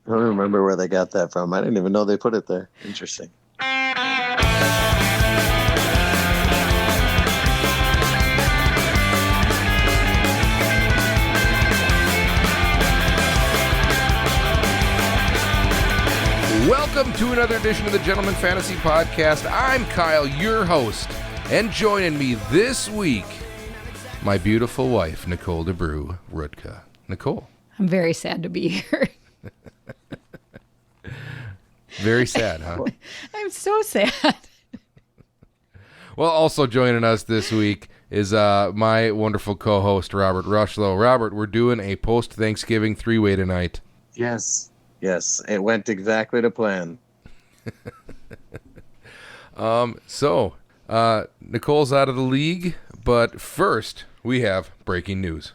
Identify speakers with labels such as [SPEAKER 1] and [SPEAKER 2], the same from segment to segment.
[SPEAKER 1] I don't remember where they got that from. I didn't even know they put it there. Interesting.
[SPEAKER 2] Welcome to another edition of the Gentleman Fantasy Podcast. I'm Kyle, your host, and joining me this week, my beautiful wife, Nicole DeBrew Rudka. Nicole.
[SPEAKER 3] I'm very sad to be here.
[SPEAKER 2] Very sad, huh?
[SPEAKER 3] I'm so sad.
[SPEAKER 2] Well, also joining us this week is my wonderful co-host, Robert Rushlow. Robert, we're doing a post-Thanksgiving three-way tonight.
[SPEAKER 1] Yes, it went exactly to plan.
[SPEAKER 2] So, Nicole's out of the league, but first, we have breaking news.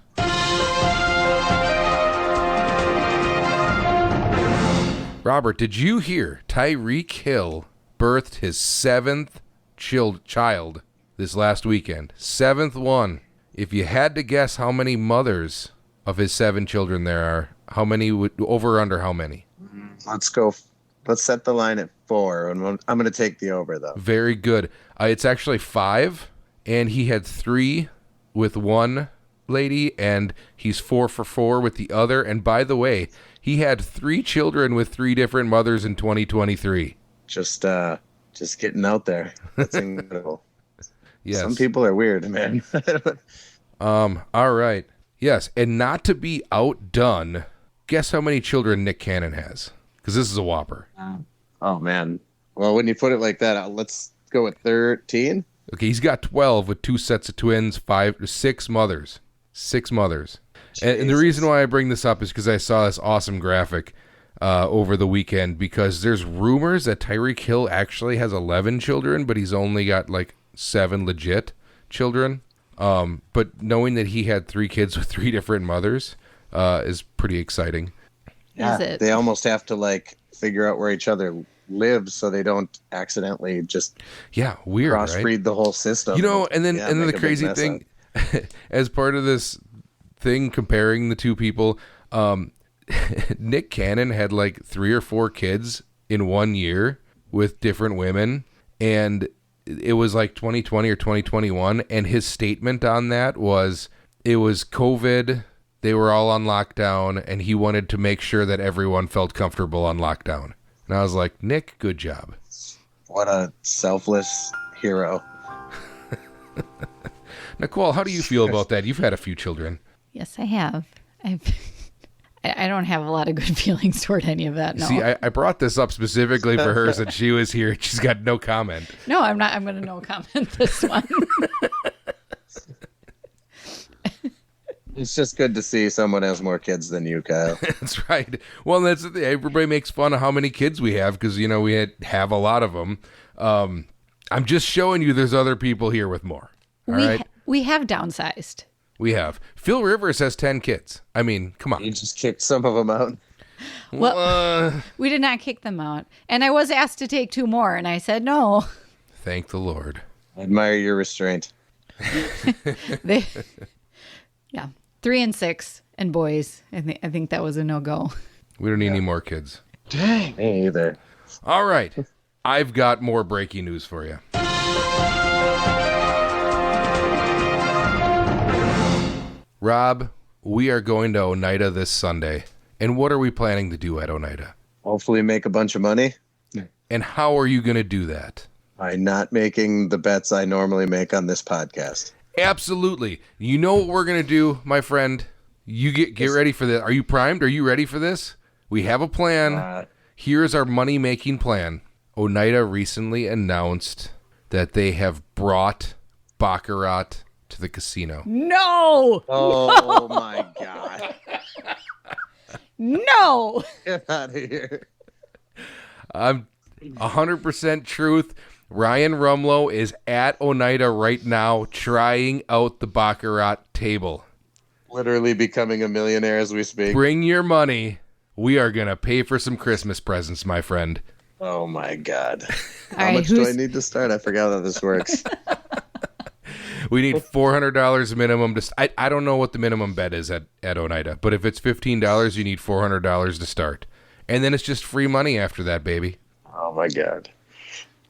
[SPEAKER 2] Robert, did you hear Tyreek Hill birthed his seventh child this last weekend? Seventh one. If you had to guess how many mothers of his 7 children there are, how many would, over or under how many?
[SPEAKER 1] Let's go. Let's set the line at 4. And I'm going to take the over, though.
[SPEAKER 2] Very good. It's actually 5, and he had 3 with one lady, and he's 4 for 4 with the other. And by the way, he had 3 children with 3 different mothers in 2023.
[SPEAKER 1] Just getting out there. That's incredible.
[SPEAKER 2] Yes.
[SPEAKER 1] Some people are weird, man.
[SPEAKER 2] All right. Yes, and not to be outdone, guess how many children Nick Cannon has? Because this is a whopper.
[SPEAKER 1] Oh, man. Well, when you put it like that, let's go with 13.
[SPEAKER 2] Okay, he's got 12 with 2 sets of twins, 6 mothers. 6 mothers. And the reason why I bring this up is because I saw this awesome graphic over the weekend, because there's rumors that Tyreek Hill actually has 11 children, but he's only got like 7 legit children. But knowing that he had 3 kids with 3 different mothers is pretty exciting.
[SPEAKER 1] Yeah,
[SPEAKER 3] Is it?
[SPEAKER 1] they almost have to like figure out where each other lives so they don't accidentally just
[SPEAKER 2] weird,
[SPEAKER 1] crossbreed
[SPEAKER 2] right?
[SPEAKER 1] the whole system.
[SPEAKER 2] You know, and then the crazy thing, as part of this thing comparing the two people, Nick Cannon had like 3 or 4 kids in 1 year with different women, and it was like 2020 or 2021, and his statement on that was it was COVID, they were all on lockdown, and he wanted to make sure that everyone felt comfortable on lockdown. And I was like, Nick, good job.
[SPEAKER 1] What a selfless hero.
[SPEAKER 2] Nicole, how do you feel about that? You've had a few children.
[SPEAKER 3] Yes, I have. I don't have a lot of good feelings toward any of that. No.
[SPEAKER 2] See, I brought this up specifically for her since she was here. She's got no comment.
[SPEAKER 3] No, I'm not. I'm going to no comment this one.
[SPEAKER 1] It's just good to see someone has more kids than you, Kyle.
[SPEAKER 2] That's right. Well, that's the thing. Everybody makes fun of how many kids we have because, we have a lot of them. I'm just showing you there's other people here with more. All right?
[SPEAKER 3] We have downsized.
[SPEAKER 2] We have. Phil Rivers has 10 kids. I mean, come on.
[SPEAKER 1] You just kicked some of them out.
[SPEAKER 3] Well, we did not kick them out. And I was asked to take 2 more, and I said no.
[SPEAKER 2] Thank the Lord.
[SPEAKER 1] I admire your restraint.
[SPEAKER 3] 3 and 6 and boys. I think that was a no-go.
[SPEAKER 2] We don't need any more kids.
[SPEAKER 1] Dang. Me either.
[SPEAKER 2] All right. I've got more breaking news for you. Rob, we are going to ONEIDA this Sunday. And what are we planning to do at ONEIDA?
[SPEAKER 1] Hopefully make a bunch of money.
[SPEAKER 2] And how are you going to do that?
[SPEAKER 1] By not making the bets I normally make on this podcast.
[SPEAKER 2] Absolutely. You know what we're going to do, my friend? You get ready for this. Are you primed? Are you ready for this? We have a plan. Here's our money-making plan. ONEIDA recently announced that they have brought BACARAT to the casino.
[SPEAKER 3] No!
[SPEAKER 1] Oh, my God.
[SPEAKER 3] No!
[SPEAKER 1] Get out of here.
[SPEAKER 2] I'm 100% truth. Ryan Rumlow is at ONEIDA right now trying out the BACARAT table.
[SPEAKER 1] Literally becoming a millionaire as we speak.
[SPEAKER 2] Bring your money. We are going to pay for some Christmas presents, my friend.
[SPEAKER 1] Oh, my God.
[SPEAKER 3] All
[SPEAKER 1] How
[SPEAKER 3] right,
[SPEAKER 1] much do I need to start? I forgot how this works.
[SPEAKER 2] We need $400 minimum. I don't know what the minimum bet is at ONEIDA, but if it's $15, you need $400 to start. And then it's just free money after that, baby.
[SPEAKER 1] Oh my God.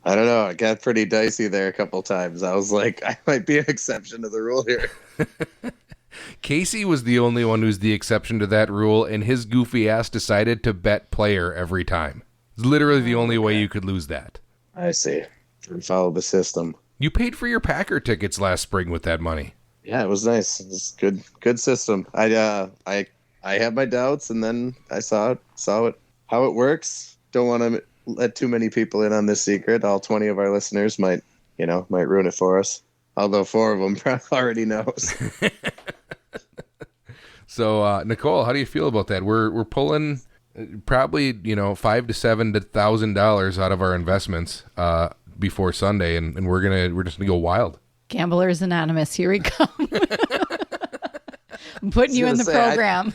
[SPEAKER 1] I don't know. It got pretty dicey there a couple times. I was like, I might be an exception to the rule here.
[SPEAKER 2] Casey was the only one who's the exception to that rule, and his goofy ass decided to bet player every time. It's literally the only way you could lose that.
[SPEAKER 1] I see. Follow the system.
[SPEAKER 2] You paid for your Packer tickets last spring with that money.
[SPEAKER 1] Yeah, it was nice. It was good system. I had my doubts, and then I saw it how it works. Don't want to let too many people in on this secret. All 20 of our listeners might ruin it for us. Although 4 of them probably already knows.
[SPEAKER 2] So, Nicole, how do you feel about that? We're pulling probably $5,000 to $7,000 out of our investments before Sunday, and we're just gonna go wild.
[SPEAKER 3] Gamblers Anonymous, here we come. I'm putting you in the program.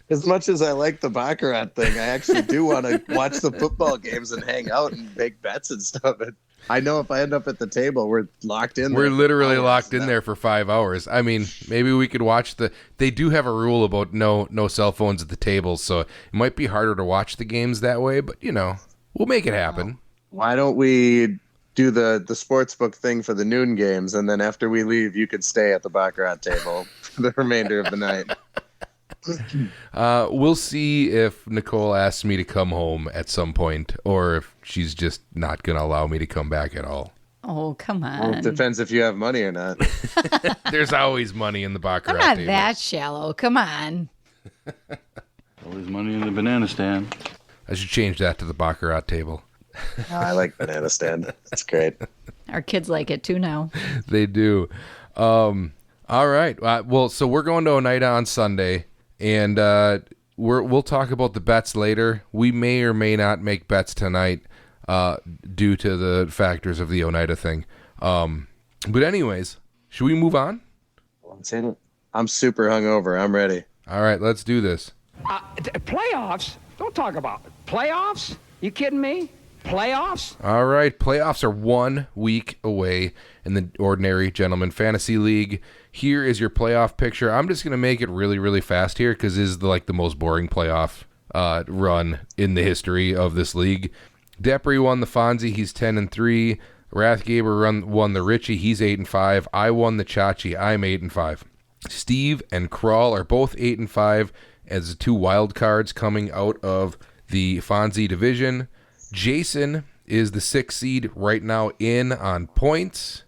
[SPEAKER 1] As much as I like the BACARAT thing, I actually do want to watch the football games and hang out and make bets and stuff. I know if I end up at the table, we're locked in there.
[SPEAKER 2] We're literally locked in there for 5 hours. I mean, maybe we could watch they do have a rule about no cell phones at the table, so it might be harder to watch the games that way, but, we'll make it happen.
[SPEAKER 1] Why don't we do the sportsbook thing for the noon games, and then after we leave, you could stay at the BACARAT table for the remainder of the night.
[SPEAKER 2] We'll see if Nicole asks me to come home at some point, or if she's just not going to allow me to come back at all.
[SPEAKER 3] Oh, come on.
[SPEAKER 1] Well, it depends if you have money or not.
[SPEAKER 2] There's always money in the BACARAT
[SPEAKER 3] I'm not
[SPEAKER 2] table.
[SPEAKER 3] that shallow. Come on.
[SPEAKER 4] Always money in the banana stand.
[SPEAKER 2] I should change that to the BACARAT table.
[SPEAKER 1] Oh, I like banana stand. That's great.
[SPEAKER 3] Our kids like it too now.
[SPEAKER 2] They do. All right. Well, so we're going to ONEIDA on Sunday. And we'll talk about the bets later. We may or may not make bets tonight due to the factors of the ONEIDA thing. But anyways, should we move on?
[SPEAKER 1] I'm super hungover. I'm ready.
[SPEAKER 2] All right, let's do this.
[SPEAKER 5] Playoffs? Don't talk about it. Playoffs? You kidding me? Playoffs?
[SPEAKER 2] All right, playoffs are 1 week away in the Ordinary Gentleman Fantasy League. Here is your playoff picture. I'm just going to make it really, really fast here because this is the most boring playoff run in the history of this league. Depri won the Fonzie. He's 10-3. Rathgaber won the Richie. He's 8-5. I won the Chachi. I'm 8-5. Steve and Crawl are both 8-5 as the 2 wild cards coming out of the Fonzie division. Jason is the 6th seed right now in on points.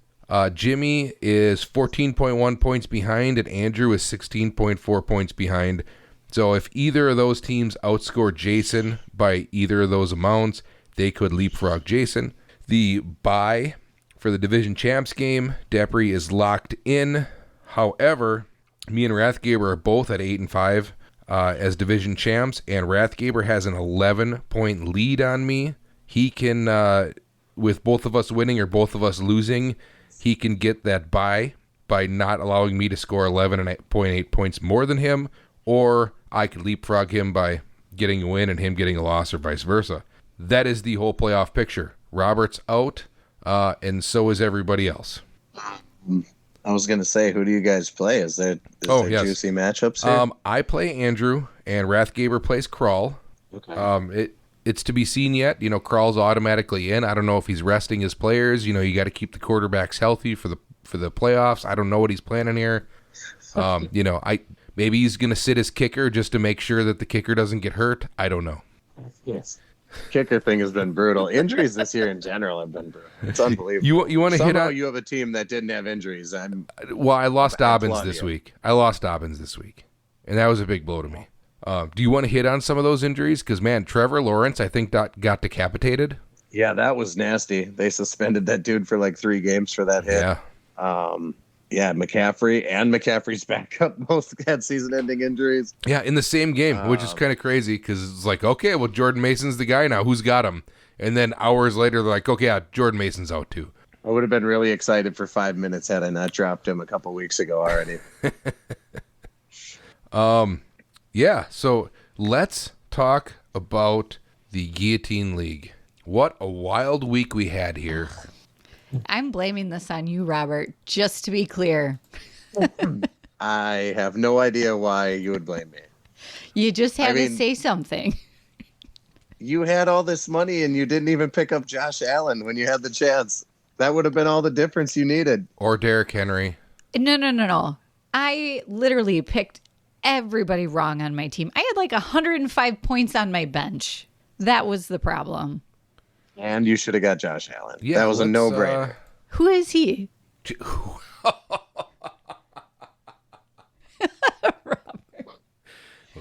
[SPEAKER 2] Jimmy is 14.1 points behind, and Andrew is 16.4 points behind. So if either of those teams outscore Jason by either of those amounts, they could leapfrog Jason. The bye for the division champs game, Depri is locked in. However, me and Rathgaber are both at 8-5 as division champs, and Rathgaber has an 11-point lead on me. He can, with both of us winning or both of us losing, he can get that bye by not allowing me to score 11.8 points more than him, or I could leapfrog him by getting a win and him getting a loss, or vice versa. That is the whole playoff picture. Robert's out, and so is everybody else.
[SPEAKER 1] I was going to say, who do you guys play? Is there juicy matchups here?
[SPEAKER 2] I play Andrew, and Rathgaber plays Crawl.
[SPEAKER 1] Okay.
[SPEAKER 2] It's to be seen yet. Crawl's automatically in. I don't know if he's resting his players. You got to keep the quarterbacks healthy for the playoffs. I don't know what he's planning here. Maybe he's going to sit his kicker just to make sure that the kicker doesn't get hurt. I don't know.
[SPEAKER 1] Yes. Kicker thing has been brutal. Injuries this year in general have been brutal. It's unbelievable.
[SPEAKER 2] You want to hit on?
[SPEAKER 1] You have a team that didn't have injuries.
[SPEAKER 2] I lost Dobbins this week. And that was a big blow to me. Do you want to hit on some of those injuries? Because, man, Trevor Lawrence, I think, got decapitated.
[SPEAKER 1] Yeah, that was nasty. They suspended that dude for 3 games for that hit.
[SPEAKER 2] Yeah.
[SPEAKER 1] McCaffrey and McCaffrey's backup both had season-ending injuries.
[SPEAKER 2] Yeah, in the same game, which is kind of crazy because it's okay, well, Jordan Mason's the guy now. Who's got him? And then hours later, they're like, okay, yeah, Jordan Mason's out too.
[SPEAKER 1] I would have been really excited for 5 minutes had I not dropped him a couple weeks ago already.
[SPEAKER 2] Yeah, so let's talk about the Guillotine League. What a wild week we had here.
[SPEAKER 3] I'm blaming this on you, Robert, just to be clear.
[SPEAKER 1] I have no idea why you would blame me.
[SPEAKER 3] You just had to say something.
[SPEAKER 1] You had all this money and you didn't even pick up Josh Allen when you had the chance. That would have been all the difference you needed.
[SPEAKER 2] Or Derrick Henry.
[SPEAKER 3] No. I literally picked everybody wrong on my team. I had like 105 points on my bench. That was the problem.
[SPEAKER 1] And you should have got Josh Allen.
[SPEAKER 2] Yeah,
[SPEAKER 1] that was a no-brainer.
[SPEAKER 3] Who is he?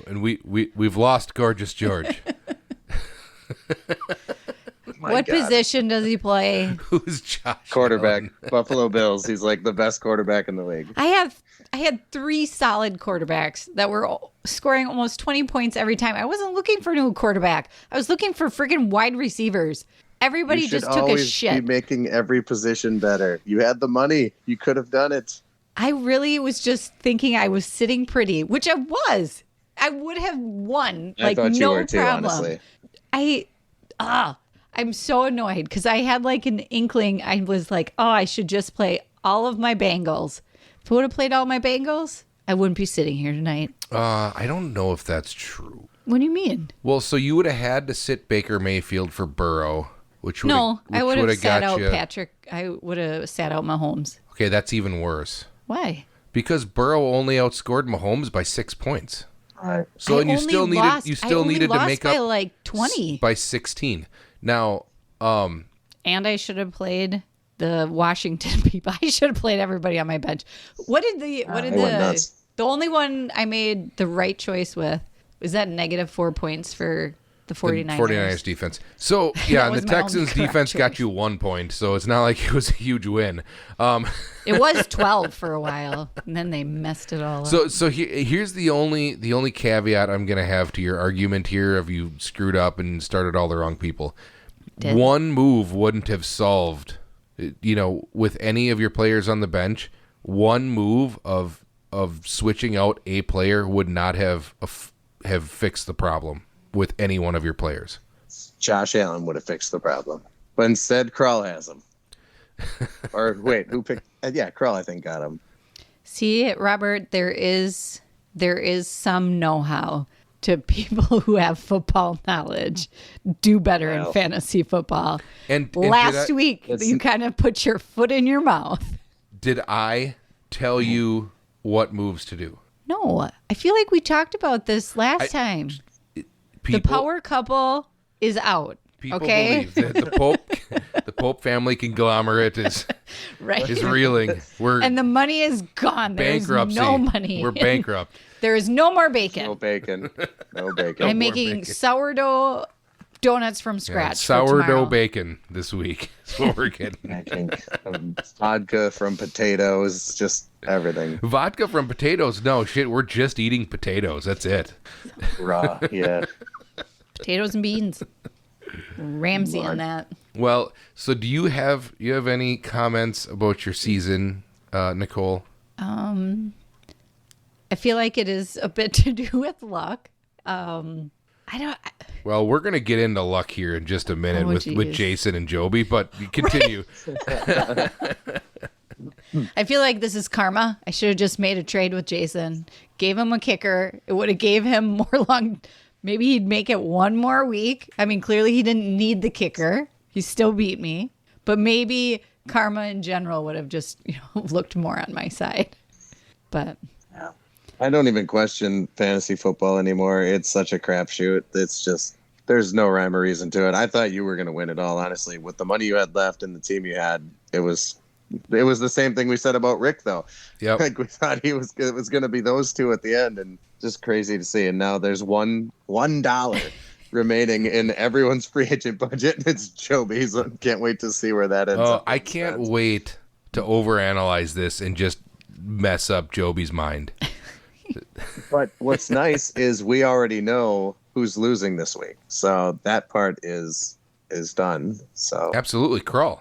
[SPEAKER 2] And we've lost Gorgeous George.
[SPEAKER 3] What position does he play?
[SPEAKER 2] Who's Josh?
[SPEAKER 1] Quarterback.
[SPEAKER 2] Allen?
[SPEAKER 1] Buffalo Bills. He's like the best quarterback in the league.
[SPEAKER 3] I had 3 solid quarterbacks that were scoring almost 20 points every time. I wasn't looking for a new quarterback. I was looking for freaking wide receivers. Everybody just took a shit.
[SPEAKER 1] You should always be making every position better. You had the money. You could have done it.
[SPEAKER 3] I really was just thinking I was sitting pretty, which I was. I would have won.
[SPEAKER 1] I thought you
[SPEAKER 3] no
[SPEAKER 1] were too,
[SPEAKER 3] problem.
[SPEAKER 1] honestly.
[SPEAKER 3] I'm so annoyed because I had like an inkling. I was like, I should just play all of my Bengals. If I would have played all my Bengals, I wouldn't be sitting here tonight.
[SPEAKER 2] I don't know if that's true.
[SPEAKER 3] What do you mean?
[SPEAKER 2] Well, so you would have had to sit Baker Mayfield for Burrow, which would
[SPEAKER 3] I would have sat out
[SPEAKER 2] you...
[SPEAKER 3] Patrick. I would have sat out Mahomes.
[SPEAKER 2] Okay, that's even worse.
[SPEAKER 3] Why?
[SPEAKER 2] Because Burrow only outscored Mahomes by 6 points.
[SPEAKER 1] Right.
[SPEAKER 2] So and you still needed to make up
[SPEAKER 3] by like 20
[SPEAKER 2] by 16. Now,
[SPEAKER 3] and I should have played the Washington people. I should have played everybody on my bench. The only one I made the right choice with was that -4 points for the 49ers.
[SPEAKER 2] The 49ers defense. So, yeah, and the Texans defense got you 1 point, so it's not like it was a huge win.
[SPEAKER 3] It was 12 for a while, and then they messed it all up.
[SPEAKER 2] So here's the only caveat I'm going to have to your argument here of you screwed up and started all the wrong people. One move wouldn't have solved, with any of your players on the bench, one move of switching out a player would not have fixed the problem with any one of your players.
[SPEAKER 1] Josh Allen would have fixed the problem. But instead, Krull has him. Or wait, who picked? Yeah, Krull, I think, got him.
[SPEAKER 3] See, Robert, there is some know-how to people who have football knowledge. Do better in fantasy football. And last week, you kind of put your foot in your mouth.
[SPEAKER 2] Did I tell you what moves to do?
[SPEAKER 3] No, I feel like we talked about this last time. The power couple is out.
[SPEAKER 2] People believe that the Pope family conglomerate is reeling.
[SPEAKER 3] And the money is gone. There's no money.
[SPEAKER 2] We're bankrupt.
[SPEAKER 3] There is no more bacon.
[SPEAKER 1] No bacon. No bacon.
[SPEAKER 3] I'm making sourdough donuts from scratch.
[SPEAKER 2] Sourdough bacon this week. That's what we're getting.
[SPEAKER 1] I think vodka from potatoes, just everything.
[SPEAKER 2] Vodka from potatoes? No, shit, we're just eating potatoes. That's it.
[SPEAKER 1] Raw, yeah.
[SPEAKER 3] Potatoes and beans. Ramsey on that.
[SPEAKER 2] Well, so do you have any comments about your season, Nicole?
[SPEAKER 3] I feel like it is a bit to do with luck.
[SPEAKER 2] Well, we're going to get into luck here in just a minute with Jason and Jobie, but continue.
[SPEAKER 3] I feel like this is karma. I should have just made a trade with Jason. Gave him a kicker. It would have gave him more long. Maybe he'd make it one more week. I mean, clearly he didn't need the kicker. He still beat me. But maybe karma in general would have just looked more on my side. But
[SPEAKER 1] I don't even question fantasy football anymore. It's such a crapshoot. It's just, there's no rhyme or reason to it. I thought you were going to win it all, honestly. With the money you had left and the team you had, it was the same thing we said about Rick, though.
[SPEAKER 2] Yeah,
[SPEAKER 1] like we thought it was going to be those two at the end, and just crazy to see. And now there's $1 remaining in everyone's free agent budget, and it's Jobie's. Can't wait to see where that ends up.
[SPEAKER 2] I can't wait to overanalyze this and just mess up Jobie's mind.
[SPEAKER 1] But what's nice is we already know who's losing this week, so that part is done. So
[SPEAKER 2] absolutely, Krull.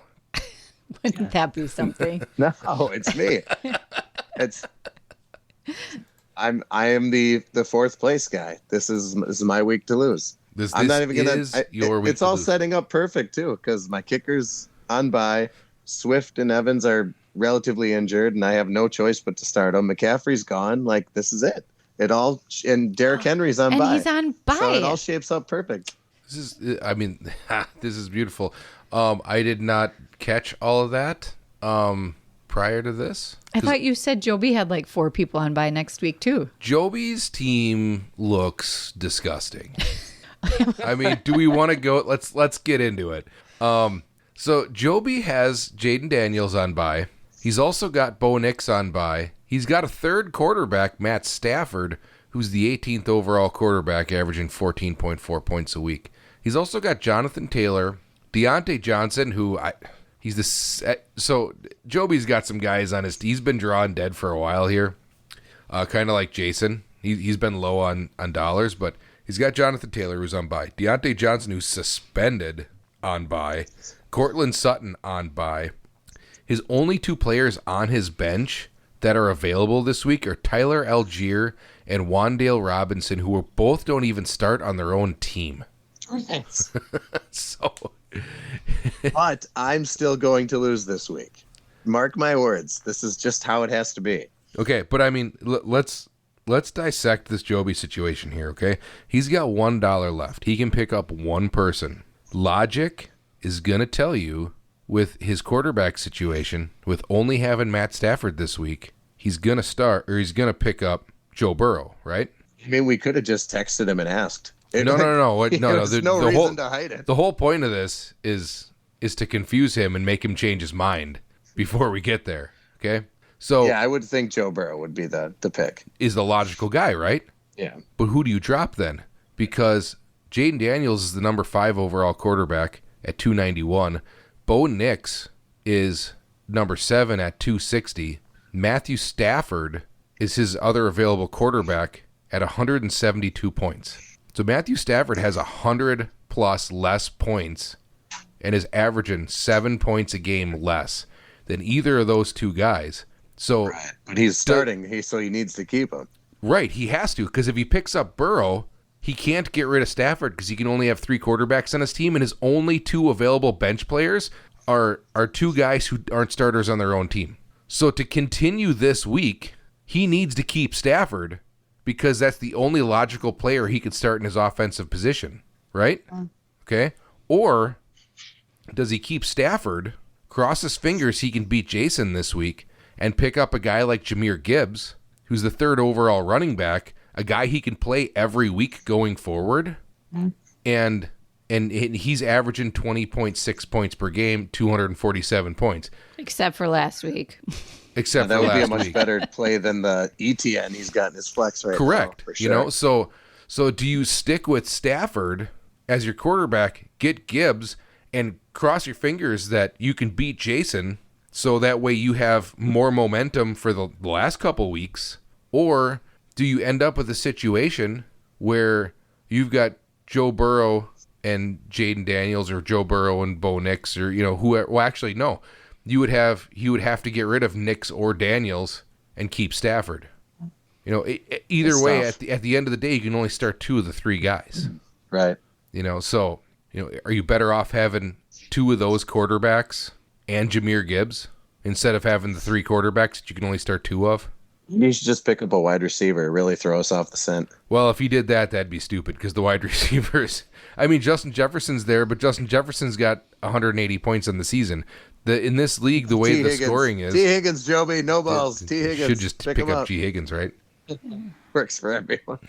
[SPEAKER 3] Wouldn't that be something?
[SPEAKER 1] No, it's me. I am the fourth place guy. This is my week to lose. I'm not even gonna. It's all setting up perfect too, because my kicker's on bye. Swift and Evans are relatively injured, and I have no choice but to start them. McCaffrey's gone. Like, this is it. And Derrick Henry's on bye.
[SPEAKER 3] And he's on bye.
[SPEAKER 1] So it all shapes up perfect.
[SPEAKER 2] This is beautiful. I did not catch all of that prior to this.
[SPEAKER 3] I thought you said Jobie had like 4 people on by next week too.
[SPEAKER 2] Jobie's team looks disgusting. I mean, do we want to go? Let's get into it. So Jobie has Jaden Daniels on bye. He's also got Bo Nix on bye. He's got a third quarterback, Matt Stafford, who's the 18th overall quarterback, averaging 14.4 points a week. He's also got Jonathan Taylor, Deontay Johnson, so Jobie's got some guys on his. He's been drawing dead for a while here, kind of like Jason. He's been low on dollars, but he's got Jonathan Taylor who's on bye, Deontay Johnson who's suspended on bye, Cortland Sutton on bye. His only 2 players on his bench that are available this week are Tyler Algier and Wan'Dale Robinson, who both don't even start on their own team.
[SPEAKER 1] Nice.
[SPEAKER 2] So,
[SPEAKER 1] but I'm still going to lose this week. Mark my words. This is just how it has to be.
[SPEAKER 2] Okay, but I mean, let's dissect this Jobie situation here, okay? He's got $1 left. He can pick up one person. Logic is going to tell you with his quarterback situation, with only having Matt Stafford this week, he's going to pick up Joe Burrow, right?
[SPEAKER 1] I mean, we could have just texted him and asked.
[SPEAKER 2] No.
[SPEAKER 1] There's no reason to hide it.
[SPEAKER 2] The whole point of this is to confuse him and make him change his mind before we get there, okay? So
[SPEAKER 1] yeah, I would think Joe Burrow would be the pick.
[SPEAKER 2] Is the logical guy, right?
[SPEAKER 1] Yeah.
[SPEAKER 2] But who do you drop then? Because Jaden Daniels is the number 5 overall quarterback at 291. Bo Nix is number 7 at 260. Matthew Stafford is his other available quarterback at 172 points. So Matthew Stafford has 100 plus less points and is averaging 7 points a game less than either of those 2 guys. So,
[SPEAKER 1] right. But he's starting, so he needs to keep him.
[SPEAKER 2] Right, he has to, because if he picks up Burrow, he can't get rid of Stafford because he can only have 3 quarterbacks on his team, and his only 2 available bench players are 2 guys who aren't starters on their own team. So to continue this week, he needs to keep Stafford because that's the only logical player he could start in his offensive position, right? Okay? Or does he keep Stafford, cross his fingers he can beat Jason this week, and pick up a guy like Jahmyr Gibbs, who's the 3rd overall running back, a guy he can play every week going forward, and he's averaging 20.6 points per game, 247 points.
[SPEAKER 3] Except for last week.
[SPEAKER 1] That would be a much better play than the ETN he's got in his flex right
[SPEAKER 2] Correct.
[SPEAKER 1] now. For sure.
[SPEAKER 2] So do you stick with Stafford as your quarterback, get Gibbs, and cross your fingers that you can beat Jason so that way you have more momentum for the last couple weeks? Or do you end up with a situation where you've got Joe Burrow and Jaden Daniels, or Joe Burrow and Bo Nix, or whoever? Well, actually, no. He would have to get rid of Nix or Daniels and keep Stafford. Either way, at the end of the day, you can only start 2 of the 3 guys.
[SPEAKER 1] Right.
[SPEAKER 2] Are you better off having 2 of those quarterbacks and Jahmyr Gibbs instead of having the 3 quarterbacks that you can only start 2 of?
[SPEAKER 1] You should just pick up a wide receiver. Really throw us off the scent.
[SPEAKER 2] Well, if he did that, that'd be stupid because the wide receivers. I mean, Justin Jefferson's there, but Justin Jefferson's got 180 points on the season. In this league, the way the scoring is,
[SPEAKER 1] T. Higgins, Jobie, no balls. T. Higgins
[SPEAKER 2] should just pick up G. Higgins, right?
[SPEAKER 1] Works for everyone.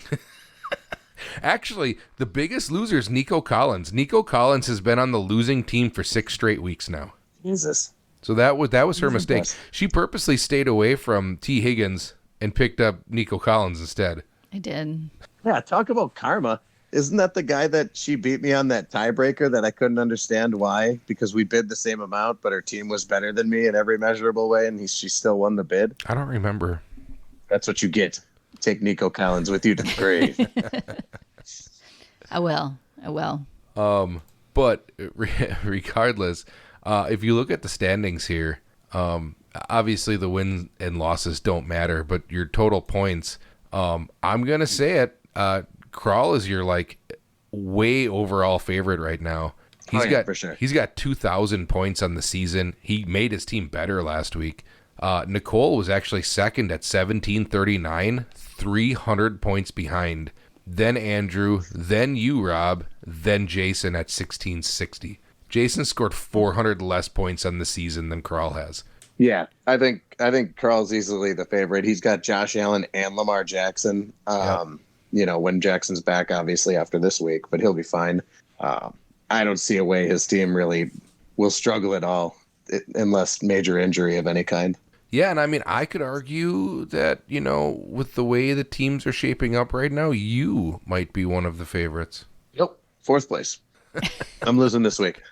[SPEAKER 2] Actually, the biggest loser is Nico Collins. Nico Collins has been on the losing team for 6 straight weeks now.
[SPEAKER 1] Jesus.
[SPEAKER 2] So that was her mistake. She purposely stayed away from T. Higgins and picked up Nico Collins instead.
[SPEAKER 3] I did.
[SPEAKER 1] Yeah, talk about karma. Isn't that the guy that she beat me on that tiebreaker that I couldn't understand why? Because we bid the same amount, but her team was better than me in every measurable way, and she still won the bid?
[SPEAKER 2] I don't remember.
[SPEAKER 1] That's what you get. Take Nico Collins with you to the grave.
[SPEAKER 3] I will.
[SPEAKER 2] But regardless, if you look at the standings here, obviously the wins and losses don't matter, but your total points, I'm going to say it, Kral is your way overall favorite right now.
[SPEAKER 1] For sure.
[SPEAKER 2] He's got 2,000 points on the season. He made his team better last week. Nicole was actually second at 1739, 300 points behind then Andrew, then you, Rob, then Jason at 1660. Jason scored 400 less points on the season than Carl has.
[SPEAKER 1] Yeah, I think Carl's easily the favorite. He's got Josh Allen and Lamar Jackson. When Jackson's back, obviously after this week, but he'll be fine. I don't see a way his team really will struggle at all unless major injury of any kind.
[SPEAKER 2] Yeah, and I mean, I could argue that, with the way the teams are shaping up right now, you might be one of the favorites.
[SPEAKER 1] Yep. 4th place. I'm losing this week.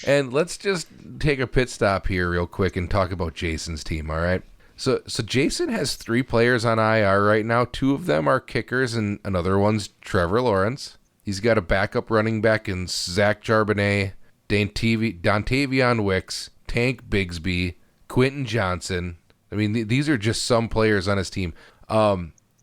[SPEAKER 2] And let's just take a pit stop here real quick and talk about Jason's team, all right? So Jason has 3 players on IR right now. 2 of them are kickers, and another one's Trevor Lawrence. He's got a backup running back in Zach Charbonnet, Dontavion Wicks, Tank Bigsby, Quentin Johnson. I mean, these are just some players on his team.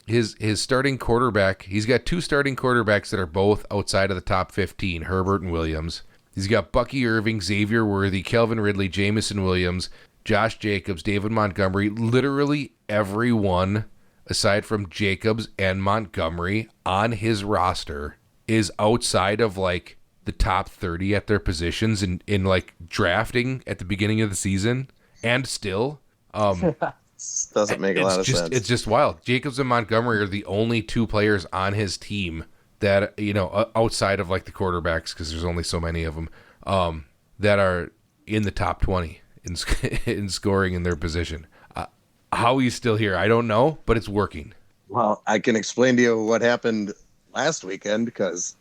[SPEAKER 2] His starting quarterback, he's got 2 starting quarterbacks that are both outside of the top 15, Herbert and Williams. He's got Bucky Irving, Xavier Worthy, Calvin Ridley, Jamison Williams, Josh Jacobs, David Montgomery. Literally everyone, aside from Jacobs and Montgomery, on his roster is outside of like the top 30 at their positions in like drafting at the beginning of the season. And still,
[SPEAKER 1] doesn't make a lot of sense.
[SPEAKER 2] It's just wild. Jacobs and Montgomery are the only 2 players on his team that, outside of like the quarterbacks, because there's only so many of them, that are in the top 20 in scoring in their position. How he's still here, I don't know, but it's working.
[SPEAKER 1] Well, I can explain to you what happened last weekend, because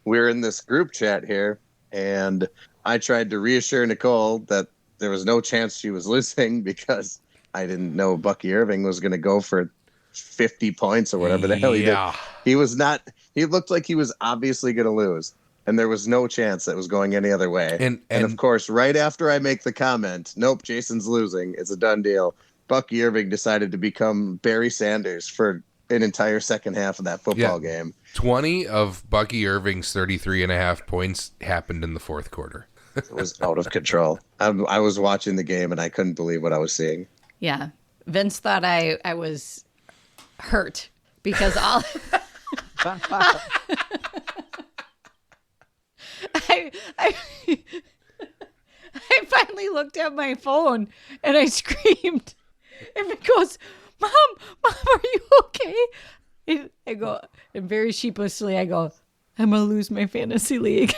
[SPEAKER 1] we're in this group chat here, and I tried to reassure Nicole that there was no chance she was losing because I didn't know Bucky Irving was going to go for 50 points or whatever the hell he did. He was not. He looked like he was obviously going to lose, and there was no chance that was going any other way. And of course, right after I make the comment, nope, Jason's losing, it's a done deal, Bucky Irving decided to become Barry Sanders for an entire second half of that football game.
[SPEAKER 2] 20 of Bucky Irving's 33.5 points happened in the 4th quarter.
[SPEAKER 1] It was out of control. I was watching the game, and I couldn't believe what I was seeing.
[SPEAKER 3] Yeah. Vince thought I was hurt because all... I finally looked at my phone, and I screamed. And it goes, Mom, are you okay? I go, and very sheepishly, I go, I'm going to lose my fantasy league.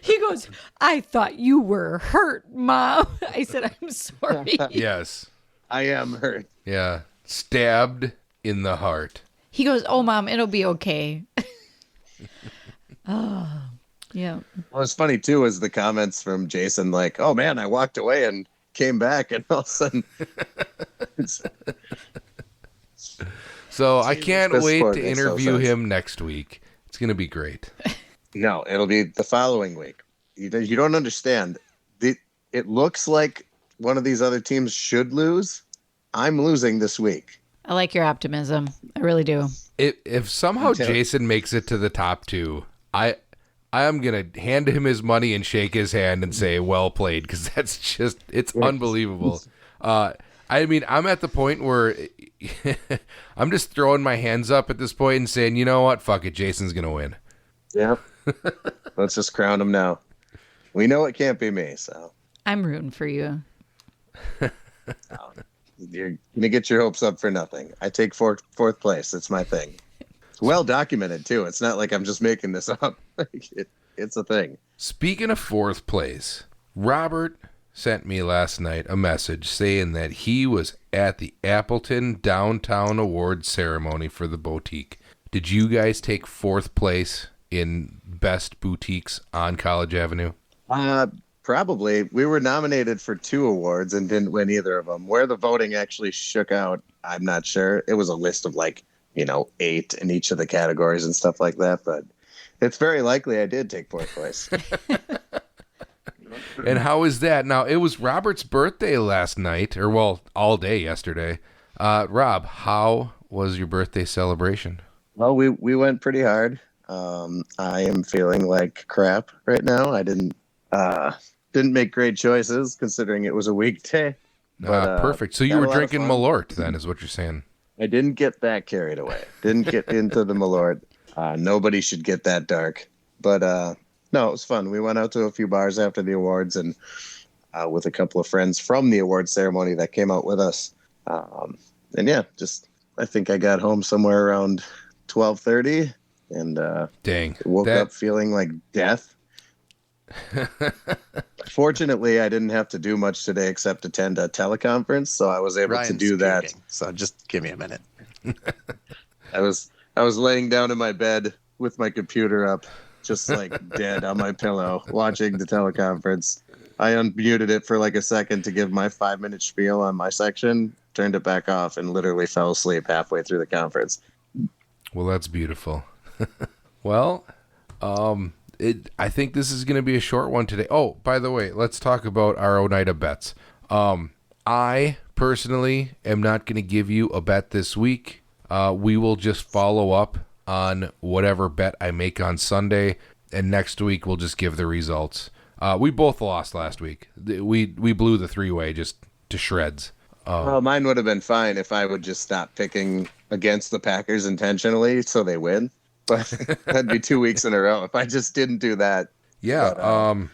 [SPEAKER 3] He goes, I thought you were hurt, Mom. I said, I'm sorry.
[SPEAKER 2] Yes.
[SPEAKER 1] I am hurt.
[SPEAKER 2] Yeah. Stabbed in the heart.
[SPEAKER 3] He goes, oh, Mom, it'll be okay. Oh, yeah.
[SPEAKER 1] Well, it's funny, too, is the comments from Jason like, oh, man, I walked away and came back, and all of a sudden...
[SPEAKER 2] So I can't wait to interview him next week. It's going to be great.
[SPEAKER 1] No, it'll be the following week. You don't understand. It looks like one of these other teams should lose. I'm losing this week.
[SPEAKER 3] I like your optimism. I really do.
[SPEAKER 2] If somehow Jason makes it to the top 2, I am going to hand him his money and shake his hand and say, well played, because that's just, it's unbelievable. I mean, I'm at the point where I'm just throwing my hands up at this point and saying, you know what? Fuck it. Jason's going to win.
[SPEAKER 1] Yep. Let's just crown him now. We know it can't be me, so.
[SPEAKER 3] I'm rooting for you.
[SPEAKER 1] You're going to get your hopes up for nothing. I take fourth place. It's my thing. It's well documented, too. It's not like I'm just making this up. It's a thing.
[SPEAKER 2] Speaking of 4th place, Robert sent me last night a message saying that he was at the Appleton Downtown Awards ceremony for the boutique. Did you guys take 4th place in best boutiques on College Avenue?
[SPEAKER 1] Probably. We were nominated for 2 awards and didn't win either of them. Where the voting actually shook out, I'm not sure. It was a list of 8 in each of the categories and stuff like that, but it's very likely I did take 4th place.
[SPEAKER 2] And how is that? Now, it was Robert's birthday last night, or all day yesterday. Rob, how was your birthday celebration?
[SPEAKER 1] Well, we went pretty hard. I am feeling like crap right now. I didn't make great choices considering it was a weekday. But,
[SPEAKER 2] perfect. So you were drinking Malort then, is what you're saying?
[SPEAKER 1] I didn't get that carried away. Didn't get into the Malort. Nobody should get that dark. But no, it was fun. We went out to a few bars after the awards and with a couple of friends from the award ceremony that came out with us. And yeah, just I think I got home somewhere around 12:30 and woke up feeling like death. Fortunately, I didn't have to do much today except attend a teleconference, so I was able to do that.
[SPEAKER 6] So just give me a minute.
[SPEAKER 1] I was laying down in my bed with my computer up, just like dead on my pillow, watching the teleconference. I unmuted it for like a second to give my 5-minute spiel on my section, turned it back off, and literally fell asleep halfway through the conference.
[SPEAKER 2] Well, that's beautiful. Well, I think this is going to be a short one today. Oh, by the way, let's talk about our ONEIDA bets. I personally am not going to give you a bet this week. We will just follow up on whatever bet I make on Sunday, and next week we'll just give the results. We both lost last week. We blew the 3-way just to shreds.
[SPEAKER 1] Well, mine would have been fine if I would just stop picking against the Packers intentionally so they win. But that'd be 2 weeks in a row if I just didn't do that.
[SPEAKER 2] Yeah, but,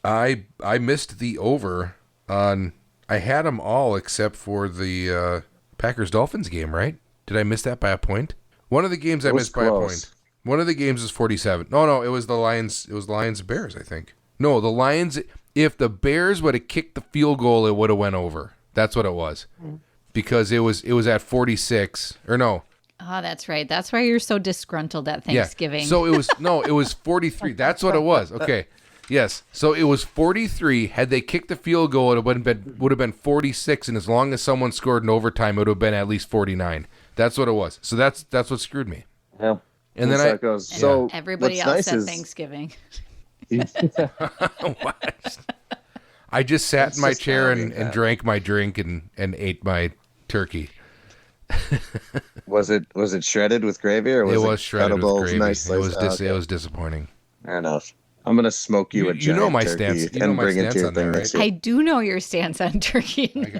[SPEAKER 2] I missed the over on. I had them all except for the Packers-Dolphins game, right? Did I miss that by a point? One of the games I missed by a point. One of the games was 47. No, it was the Lions. It was the Lions-Bears, I think. No, the Lions. If the Bears would have kicked the field goal, it would have went over. That's what it was, because it was at 46 or no.
[SPEAKER 3] Oh, that's right. That's why you're so disgruntled at Thanksgiving.
[SPEAKER 2] Yeah. So it was 43. That's what it was. Okay. Yes. So it was 43. Had they kicked the field goal, it would have been 46, and as long as someone scored in overtime, it would have been at least 49. That's what it was. So that's what screwed me.
[SPEAKER 1] Yeah.
[SPEAKER 2] And then
[SPEAKER 1] it goes. So
[SPEAKER 3] everybody else at Thanksgiving.
[SPEAKER 2] What? I just sat in my chair and drank my drink and ate my turkey.
[SPEAKER 1] Was it shredded with gravy or was it
[SPEAKER 2] shredded with gravy?
[SPEAKER 1] Nice
[SPEAKER 2] It was disappointing.
[SPEAKER 1] Fair enough. I'm gonna smoke you a giant
[SPEAKER 2] know my
[SPEAKER 1] turkey
[SPEAKER 2] stance. You
[SPEAKER 1] and
[SPEAKER 2] know my
[SPEAKER 1] bring it
[SPEAKER 2] stance
[SPEAKER 1] to your
[SPEAKER 2] on that,
[SPEAKER 1] thing
[SPEAKER 2] right?
[SPEAKER 1] next year.
[SPEAKER 3] I do know your stance on turkey.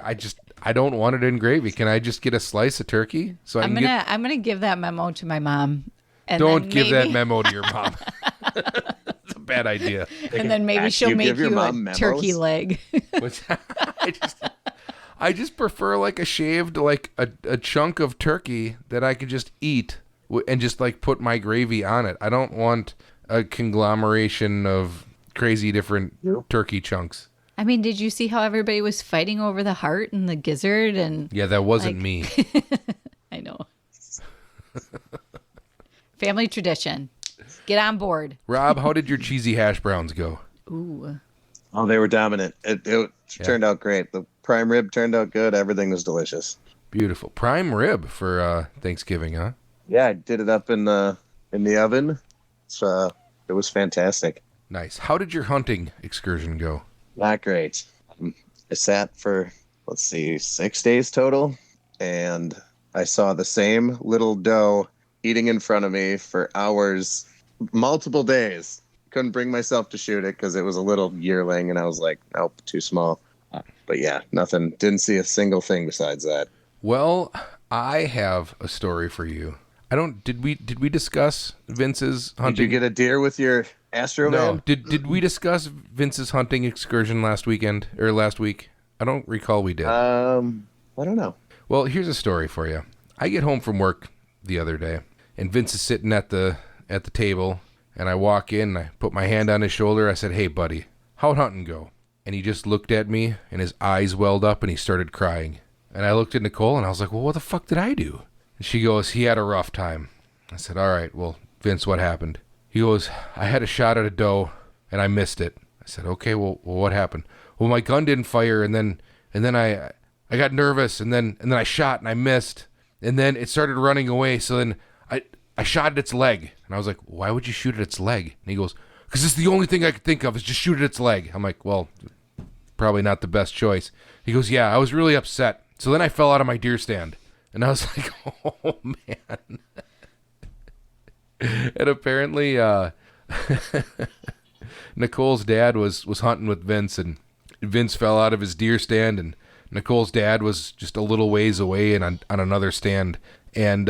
[SPEAKER 2] I don't want it in gravy. Can I just get a slice of turkey? So I'm
[SPEAKER 3] gonna give that memo to my mom. And
[SPEAKER 2] don't give that memo to your mom. It's a bad idea.
[SPEAKER 3] And then maybe she'll make you a turkey leg.
[SPEAKER 2] I just prefer like a shaved, like a chunk of turkey that I could just eat and just like put my gravy on it. I don't want a conglomeration of crazy different turkey chunks.
[SPEAKER 3] I mean, did you see how everybody was fighting over the heart and the gizzard? And
[SPEAKER 2] yeah, that wasn't me.
[SPEAKER 3] I know. Family tradition. Get on board.
[SPEAKER 2] Rob, how did your cheesy hash browns go?
[SPEAKER 3] Ooh.
[SPEAKER 1] Oh, they were dominant. It turned out great. The prime rib turned out good. Everything was delicious.
[SPEAKER 2] Beautiful. Prime rib for Thanksgiving, huh?
[SPEAKER 1] Yeah, I did it up in the oven. So it was fantastic.
[SPEAKER 2] Nice. How did your hunting excursion go?
[SPEAKER 1] Not great. I sat for, 6 days total, and I saw the same little doe eating in front of me for hours, multiple days. Couldn't bring myself to shoot it because it was a little yearling, and I was like, nope, too small. But yeah, nothing. Didn't see a single thing besides that.
[SPEAKER 2] Well, I have a story for you. Did we discuss Vince's hunting?
[SPEAKER 1] Did you get a deer with your Astro
[SPEAKER 2] No.
[SPEAKER 1] van?
[SPEAKER 2] Did we discuss Vince's hunting excursion last week? I don't recall we did.
[SPEAKER 1] I don't know.
[SPEAKER 2] Well, here's a story for you. I get home from work the other day, and Vince is sitting at the table, and I walk in, and I put my hand on his shoulder. I said, "Hey, buddy, how'd hunting go?" And he just looked at me, and his eyes welled up, and he started crying. And I looked at Nicole, and I was like, "Well, what the fuck did I do?" And she goes, "He had a rough time." I said, "All right, well, Vince, what happened?" He goes, "I had a shot at a doe, and I missed it." I said, "Okay, well, what happened?" "Well, my gun didn't fire, and then I got nervous, and then I shot, and I missed, and then it started running away, so then I shot at its leg." And I was like, "Why would you shoot at its leg?" And he goes, "Because it's the only thing I could think of is just shoot at its leg." I'm like, "Well, probably not the best choice." He goes, "Yeah, I was really upset. So then I fell out of my deer stand." And I was like, "Oh, man." And apparently Nicole's dad was hunting with Vince, and Vince fell out of his deer stand, and Nicole's dad was just a little ways away and on another stand, and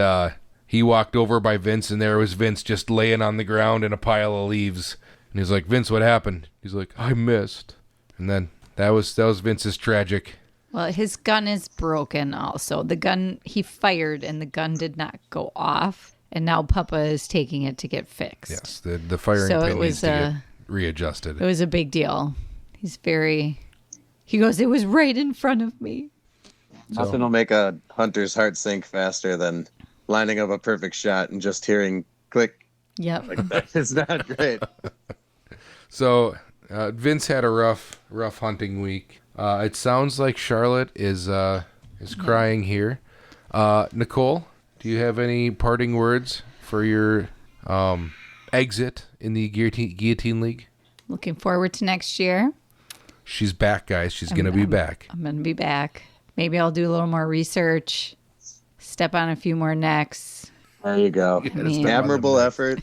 [SPEAKER 2] he walked over by Vince, and there was Vince just laying on the ground in a pile of leaves. And he's like, Vince, what happened? He's like, I missed. And then that was Vince's tragic.
[SPEAKER 3] Well, his gun is broken also. The gun he fired and the gun did not go off. And now Papa is taking it to get fixed.
[SPEAKER 2] Yes, the firing pin needs to get readjusted.
[SPEAKER 3] It was a big deal. He goes, it was right in front of me.
[SPEAKER 1] Nothing will make a hunter's heart sink faster than lining up a perfect shot and just hearing click.
[SPEAKER 3] Yep.
[SPEAKER 1] Like, that is not great.
[SPEAKER 2] So Vince had a rough hunting week. It sounds like Charlotte is crying here. Nicole, do you have any parting words for your exit in the Guillotine League?
[SPEAKER 3] Looking forward to next year.
[SPEAKER 2] She's back, guys. She's going to be back.
[SPEAKER 3] I'm going to be back. Maybe I'll do a little more research, step on a few more necks.
[SPEAKER 1] There you go. Admirable effort.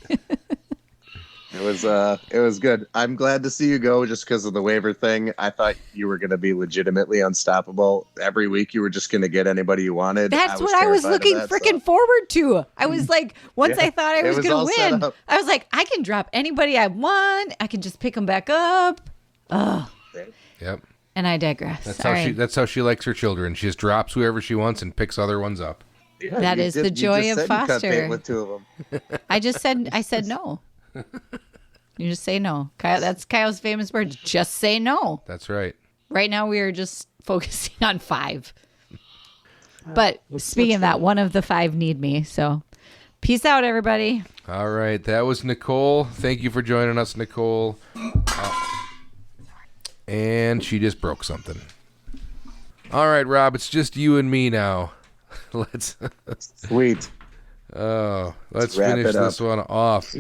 [SPEAKER 1] It was good. I'm glad to see you go just because of the waiver thing. I thought you were going to be legitimately unstoppable. Every week you were just going to get anybody you wanted.
[SPEAKER 3] That's what I was looking freaking forward to. I was like, once I thought I was going to win, I was like, I can drop anybody I want. I can just pick them back up. Oh.
[SPEAKER 2] Yep.
[SPEAKER 3] And I digress.
[SPEAKER 2] That's how she likes her children. She just drops whoever she wants and picks other ones up.
[SPEAKER 1] Yeah,
[SPEAKER 3] that is the joy of foster.
[SPEAKER 1] With two of them.
[SPEAKER 3] I said no. You just say no. Kyle, that's Kyle's famous words. Just say no.
[SPEAKER 2] That's right.
[SPEAKER 3] Right now we are just focusing on 5. But speaking of that, one of the 5 need me. So peace out, everybody.
[SPEAKER 2] All right. That was Nicole. Thank you for joining us, Nicole. And she just broke something. All right, Rob, it's just you and me now. Let's
[SPEAKER 1] Sweet.
[SPEAKER 2] Let's finish this one off.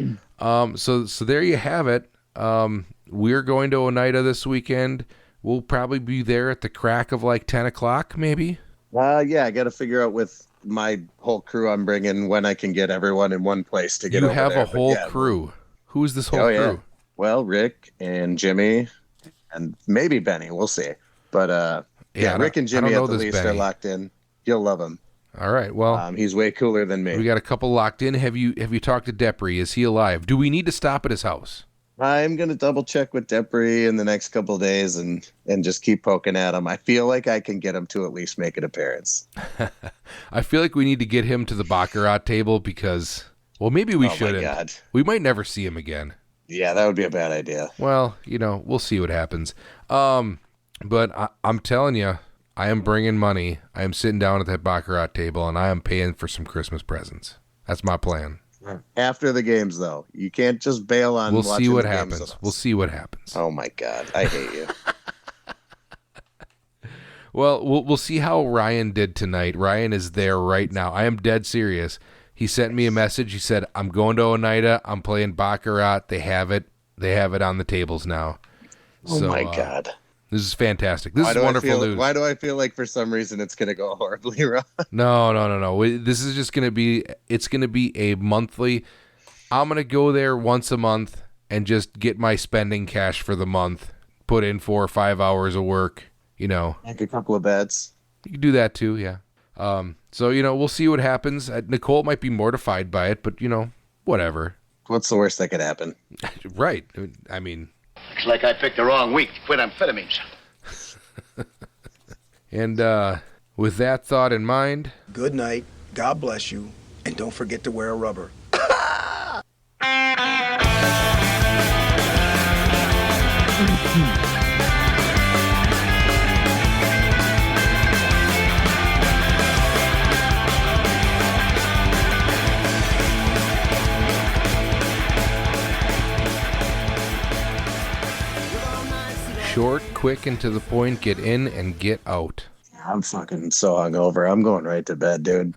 [SPEAKER 2] So there you have it. We're going to ONEIDA this weekend. We'll probably be there at the crack of like 10 o'clock, maybe.
[SPEAKER 1] Yeah, I got to figure out with my whole crew I'm bringing when I can get everyone in one place to get over there.
[SPEAKER 2] You have a whole crew. Who's this whole crew?
[SPEAKER 1] Yeah. Well, Rick and Jimmy and maybe Benny. We'll see. But Rick and Jimmy at the least are locked in. You'll love him.
[SPEAKER 2] All right. Well,
[SPEAKER 1] he's way cooler than me.
[SPEAKER 2] We got a couple locked in. Have you talked to Depri? Is he alive? Do we need to stop at his house?
[SPEAKER 1] I'm gonna double check with Depri in the next couple of days and just keep poking at him. I feel like I can get him to at least make an appearance.
[SPEAKER 2] I feel like we need to get him to the BACARAT table because, well, maybe we shouldn't. My God. We might never see him again.
[SPEAKER 1] Yeah, that would be a bad idea.
[SPEAKER 2] Well, we'll see what happens. But I'm telling you, I am bringing money. I am sitting down at that BACARAT table, and I am paying for some Christmas presents. That's my plan.
[SPEAKER 1] After the games, though, you can't just bail on.
[SPEAKER 2] We'll see what happens. We'll see what happens.
[SPEAKER 1] Oh my God, I hate you.
[SPEAKER 2] Well, we'll see how Ryan did tonight. Ryan is there right now. I am dead serious. He sent me a message. He said, "I'm going to ONEIDA. I'm playing BACARAT. They have it. They have it on the tables now."
[SPEAKER 1] Oh my God.
[SPEAKER 2] This is fantastic. This is wonderful news.
[SPEAKER 1] Why do I feel like for some reason it's going to go horribly wrong?
[SPEAKER 2] No. This is just going to be, it's going to be a monthly. I'm going to go there once a month and just get my spending cash for the month, put in 4 or 5 hours of work,
[SPEAKER 1] Make a couple of bets.
[SPEAKER 2] You can do that too, yeah. So, we'll see what happens. Nicole might be mortified by it, but, whatever.
[SPEAKER 1] What's the worst that could happen?
[SPEAKER 2] Right. I mean...
[SPEAKER 6] Looks like I picked the wrong week to quit amphetamines.
[SPEAKER 2] And with that thought in mind...
[SPEAKER 7] Good night, God bless you, and don't forget to wear a rubber.
[SPEAKER 2] Short, quick, and to the point, get in and get out.
[SPEAKER 1] I'm fucking so hungover. I'm going right to bed, dude.